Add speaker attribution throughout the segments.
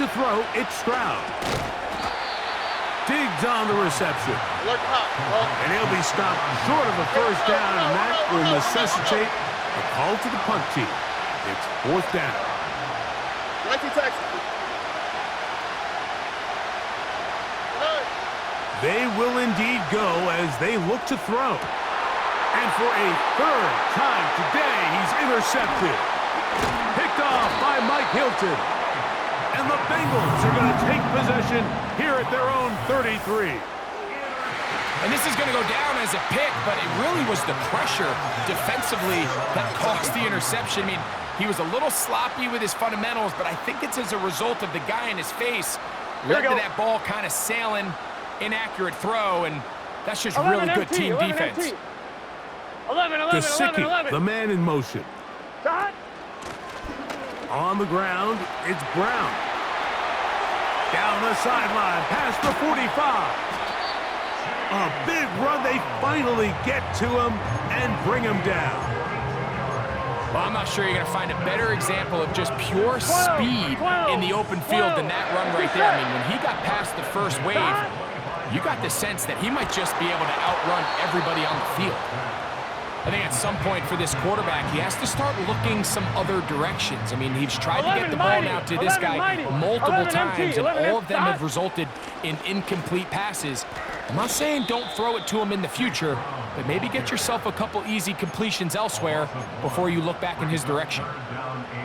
Speaker 1: To throw, it's Stroud. Digs on the reception. And he'll be stopped short of a first down, and that will necessitate a call to the punt team. It's fourth down. They will indeed go as they look to throw. And for a third time today, he's intercepted. Picked off by Mike Hilton. And the Bengals are going to take possession here at their own 33.
Speaker 2: And this is going to go down as a pick, but it really was the pressure defensively that caused the interception. I mean, he was a little sloppy with his fundamentals, but I think it's as a result of the guy in his face led to that ball kind of sailing, inaccurate throw, and that's just really good team defense.
Speaker 3: 11,
Speaker 1: Gesicki, the man in motion. On the ground, it's Brown. Down the sideline, past the 45. A big run. They finally get to him and bring him down.
Speaker 2: Well, I'm not sure you're going to find a better example of just pure speed in the open field than that run right there. I mean, when he got past the first wave, you got the sense that he might just be able to outrun everybody on the field. I think at some point for this quarterback, he has to start looking some other directions. I mean, he's tried to get the ball out to this guy multiple times, and all of them have resulted in incomplete passes. I'm not saying don't throw it to him in the future, but maybe get yourself a couple easy completions elsewhere before you look back in his direction.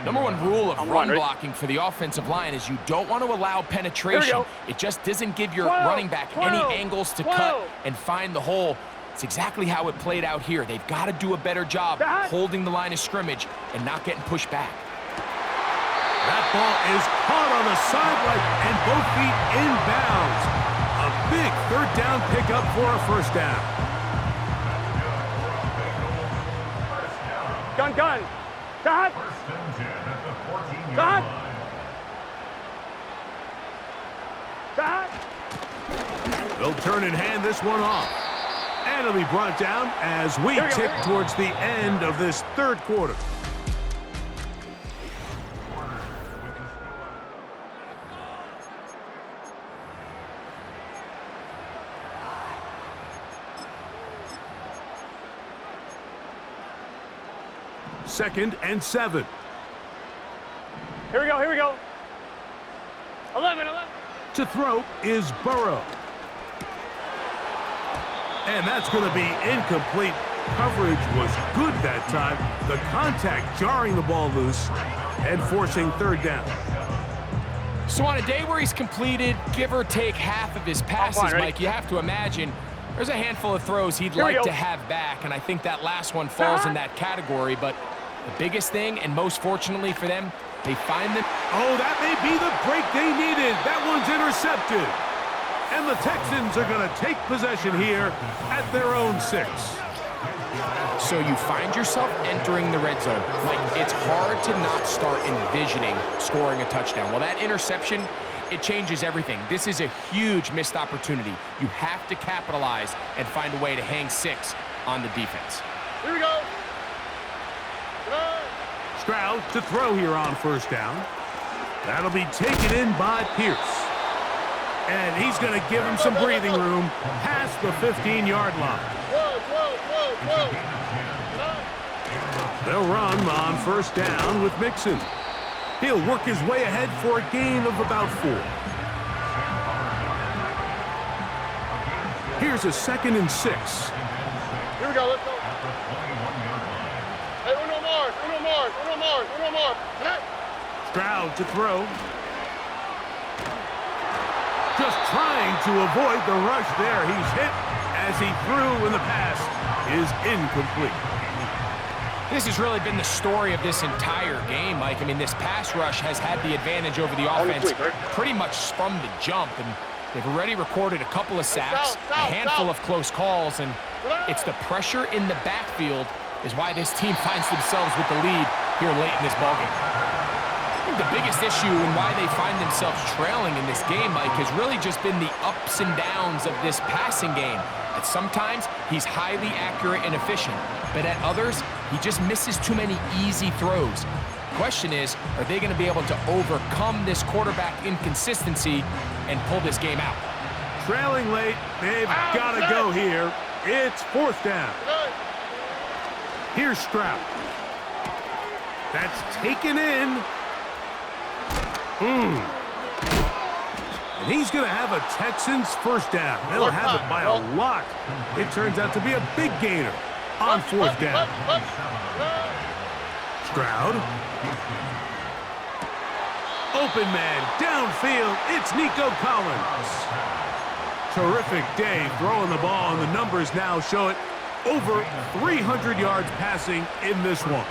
Speaker 2: Number one rule of run blocking for the offensive line is you don't want to allow penetration. It just doesn't give your running back any angles to cut and find the hole. It's exactly how it played out here. They've got to do a better job holding the line of scrimmage and not getting pushed back.
Speaker 1: That ball is caught on the sideline and both feet inbounds. A big third down pickup for a first down.
Speaker 3: Gun. Dot. Dot. Dot.
Speaker 1: They'll turn and hand this one off. And it'll be brought down as we tip towards the end of this third quarter. Second and 7.
Speaker 3: Here we go. 11.
Speaker 1: To throw is Burrow. And that's going to be incomplete. Coverage was good that time. The contact jarring the ball loose and forcing third down.
Speaker 2: So on a day where he's completed, give or take half of his passes, Mike, you have to imagine there's a handful of throws he'd like to have back, and I think that last one falls in that category. But the biggest thing, and most fortunately for them, they find them.
Speaker 1: Oh, that may be the break they needed. That one's intercepted. And the Texans are going to take possession here at their own 6.
Speaker 2: So you find yourself entering the red zone. Like, it's hard to not start envisioning scoring a touchdown. Well, that interception, it changes everything. This is a huge missed opportunity. You have to capitalize and find a way to hang 6 on the defense.
Speaker 3: Here we go.
Speaker 1: Stroud to throw here on first down. That'll be taken in by Pierce. And he's going to give him some breathing room past the 15-yard line. They'll run on first down with Mixon. He'll work his way ahead for a gain of about 4. Here's a 2nd and 6.
Speaker 3: Here we go, let's go. Hey, uno more.
Speaker 1: Stroud to throw. Just trying to avoid the rush there. He's hit as he threw, and the pass is incomplete.
Speaker 2: This has really been the story of this entire game, Mike. I mean, this pass rush has had the advantage over the offense pretty much from the jump, and they've already recorded a couple of sacks, a handful of close calls, and it's the pressure in the backfield is why this team finds themselves with the lead here late in this ballgame. I think the biggest issue and why they find themselves trailing in this game, Mike, has really just been the ups and downs of this passing game. At sometimes, he's highly accurate and efficient, but at others, he just misses too many easy throws. Question is, are they going to be able to overcome this quarterback inconsistency and pull this game out?
Speaker 1: Trailing late, they've got to go here. It's 4th down. Here's Stroud. That's taken in. And he's going to have a Texans 1st down. They'll have it by a lot. It turns out to be a big gainer on 4th down. Stroud. Open man, downfield, it's Nico Collins. Terrific day throwing the ball, and the numbers now show it. Over 300 yards passing in this one.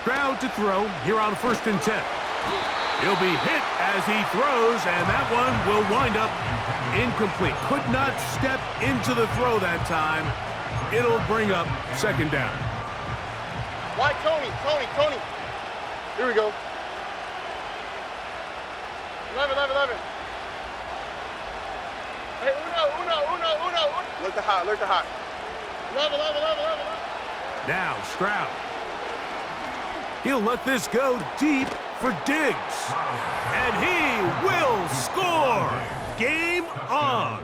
Speaker 1: Stroud to throw here on 1st and 10. He'll be hit as he throws, and that one will wind up incomplete. Could not step into the throw that time. It'll bring up 2nd down.
Speaker 3: Why, Tony? Here we go. 11. Hey, uno. Look the hot. 11.
Speaker 1: Now Stroud. He'll let this go deep for Diggs. And he will score. Game on.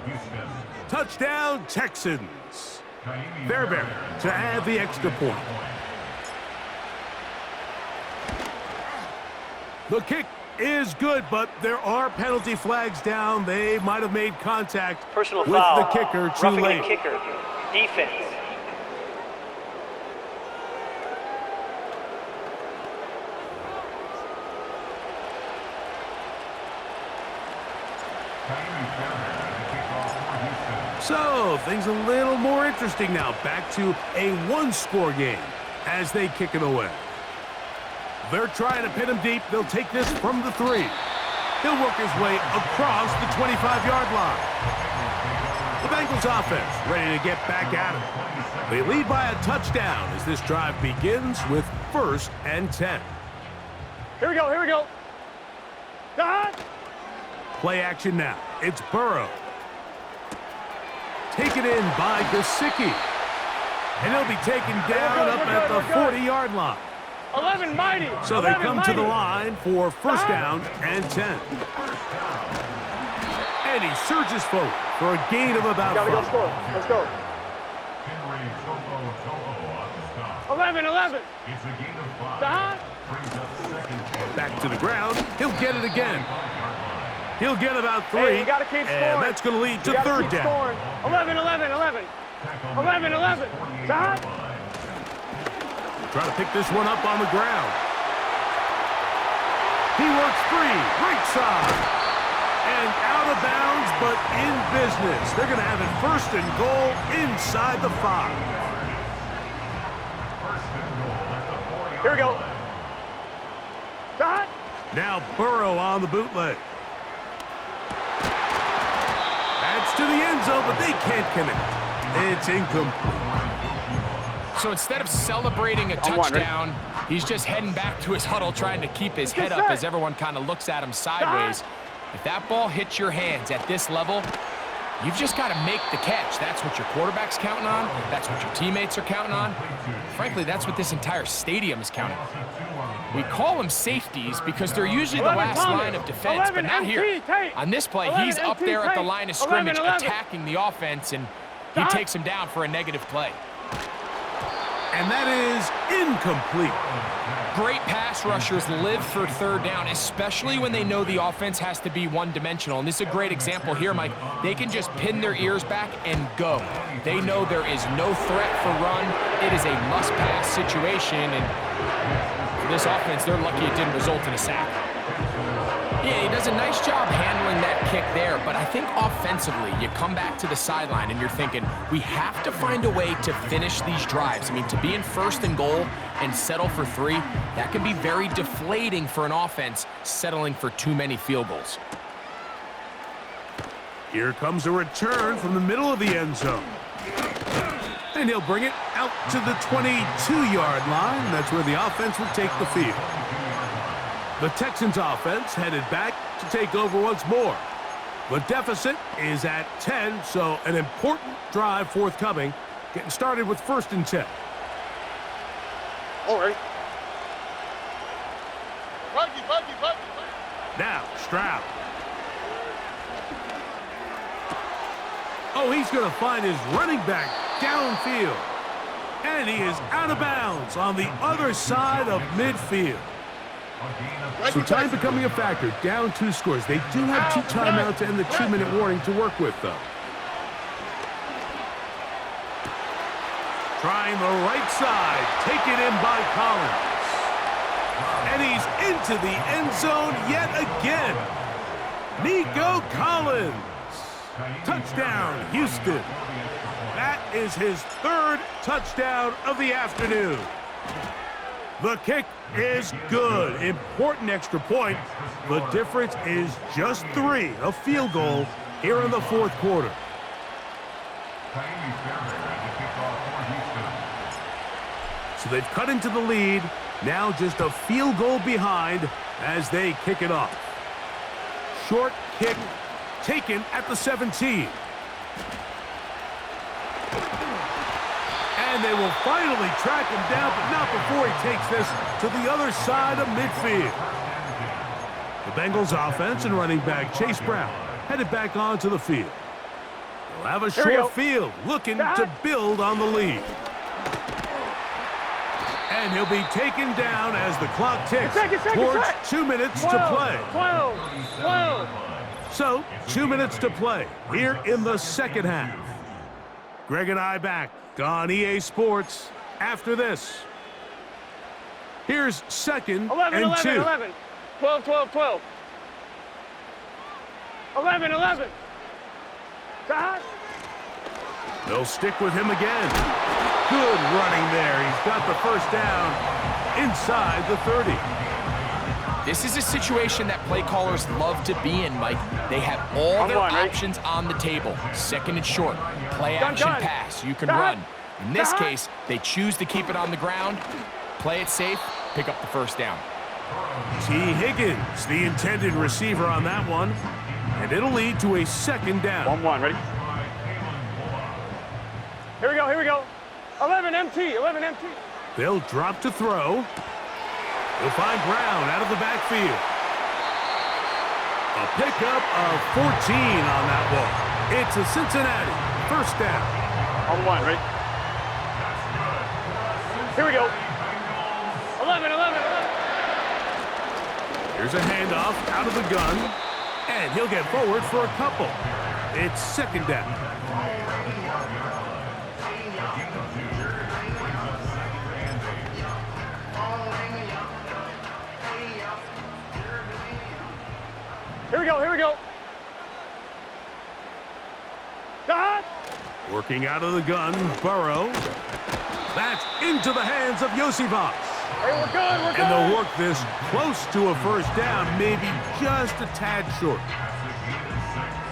Speaker 1: Touchdown, Texans. Fairbairn to add the extra point. The kick is good, but there are penalty flags down. They might have made contact
Speaker 4: Personal
Speaker 1: with
Speaker 4: foul.
Speaker 1: the kicker too
Speaker 4: Roughing
Speaker 1: late.
Speaker 4: the kicker. Defense.
Speaker 1: So, things a little more interesting now. Back to a 1-score game as they kick it away. They're trying to pin him deep. They'll take this from the 3. He'll work his way across the 25-yard line. The Bengals offense ready to get back at it. They lead by a touchdown as this drive begins with 1st and 10.
Speaker 3: Here we go. Dot.
Speaker 1: Play action now. It's Burrow. Taken in by Gesicki. And he'll be taken down up at the 40-yard line.
Speaker 3: 11 mighty.
Speaker 1: So they come to the line for 1st down and 10. And he surges forward for a gain of about 5.
Speaker 3: Let's go. 11. Dot.
Speaker 1: Back to the ground. He'll get it again. He'll get about 3.
Speaker 3: Hey, you gotta keep scoring.
Speaker 1: And that's going to lead to 3rd down.
Speaker 3: 11. Dot.
Speaker 1: Trying to pick this one up on the ground. He works free, right side. And out of bounds, but in business. They're going to have it 1st and goal inside the 5.
Speaker 3: Here we go. Dot.
Speaker 1: Now Burrow on the bootleg. That's to the end zone, but they can't connect. It's incomplete.
Speaker 2: So instead of celebrating a touchdown, he's just heading back to his huddle trying to keep his head up as everyone kind of looks at him sideways. If that ball hits your hands at this level, you've just got to make the catch. That's what your quarterback's counting on. That's what your teammates are counting on. Frankly, that's what this entire stadium is counting on. We call them safeties because they're usually the last line of defense, but not here. On this play, he's up there at the line of scrimmage attacking the offense, and he takes him down for a negative play.
Speaker 1: And that is incomplete.
Speaker 2: Great pass rushers live for 3rd down, especially when they know the offense has to be one-dimensional. And this is a great example here, Mike. They can just pin their ears back and go. They know there is no threat for run. It is a must-pass situation, and for this offense, they're lucky it didn't result in a sack. Yeah, he does a nice job handling that kick there, but I think offensively, you come back to the sideline and you're thinking, we have to find a way to finish these drives. I mean, to be in 1st and goal and settle for 3, that can be very deflating for an offense settling for too many field goals.
Speaker 1: Here comes a return from the middle of the end zone. And he'll bring it out to the 22-yard line. That's where the offense will take the field. The Texans offense headed back to take over once more. The deficit is at 10, so an important drive forthcoming. Getting started with 1st and 10.
Speaker 3: All right.
Speaker 1: Now, Stroud. Oh, he's going to find his running back downfield. And he is out of bounds on the other side of midfield. So time becoming a factor, down 2 scores. They do have 2 timeouts and the 2-minute warning to work with, though. Trying the right side, taken in by Collins. And he's into the end zone yet again. Nico Collins. Touchdown, Houston. That is his 3rd touchdown of the afternoon. The kick is good. Important extra point. The difference is just 3, a field goal here in the 4th quarter. So they've cut into the lead. Now just a field goal behind as they kick it off. Short kick taken at the 17. And they will finally track him down, but not before he takes this to the other side of midfield. The Bengals offense and running back Chase Brown headed back onto the field. They'll have a short field looking to build on the lead. And he'll be taken down as the clock ticks towards 2 minutes to play.
Speaker 3: 12.
Speaker 1: So, 2 minutes to play here in the second half. Greg and I back on EA Sports after this. Here's 2nd
Speaker 3: 11,
Speaker 1: and 2.
Speaker 3: 11. 12. 11. Stop.
Speaker 1: They'll stick with him again. Good running there. He's got the first down inside the 30.
Speaker 2: This is a situation that play callers love to be in, Mike. They have all their options on the table. 2nd and short, play action pass, you can run. In this case, they choose to keep it on the ground, play it safe, pick up the first down.
Speaker 1: T. Higgins, the intended receiver on that one, and it'll lead to a 2nd down.
Speaker 3: 1-1, ready? Here we go. 11 MT.
Speaker 1: They'll drop to throw. He'll find Brown out of the backfield. A pickup of 14 on that one. It's a Cincinnati first down.
Speaker 3: On 1, ready? Here we go. 11.
Speaker 1: Here's a handoff out of the gun, and he'll get forward for a couple. It's 2nd down.
Speaker 3: Here we go. Stop.
Speaker 1: Working out of the gun, Burrow. That's into the hands of Yosivas.
Speaker 3: Hey, we're good.
Speaker 1: And they'll work this close to a first down, maybe just a tad short.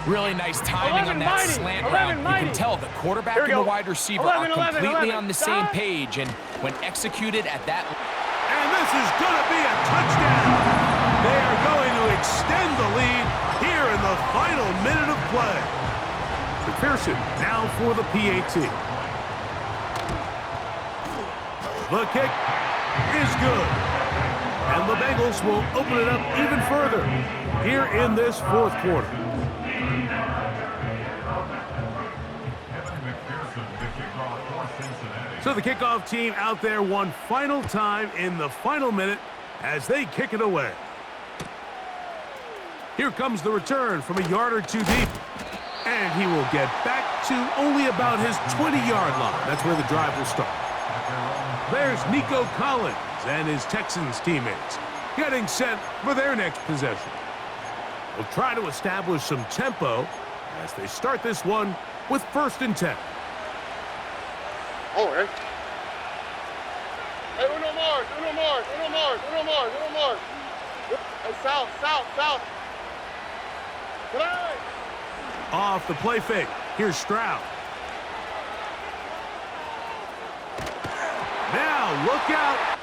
Speaker 2: Really nice timing on that slant route. You can tell the quarterback and the wide receiver are completely on the same page, and when executed at that...
Speaker 1: And this is going to be a touchdown. They are going to extend the lead here in the final minute of play. McPherson now for the PAT. The kick is good. And the Bengals will open it up even further here in this 4th quarter. So the kickoff team out there one final time in the final minute as they kick it away. Here comes the return from a yard or 2 deep. And he will get back to only about his 20-yard line. That's where the drive will start. There's Nico Collins and his Texans teammates getting set for their next possession. They'll try to establish some tempo as they start this one with 1st and 10.
Speaker 3: All right. Hey, uno more. Hey, south. Play.
Speaker 1: Off the play fake. Here's Stroud. Now look out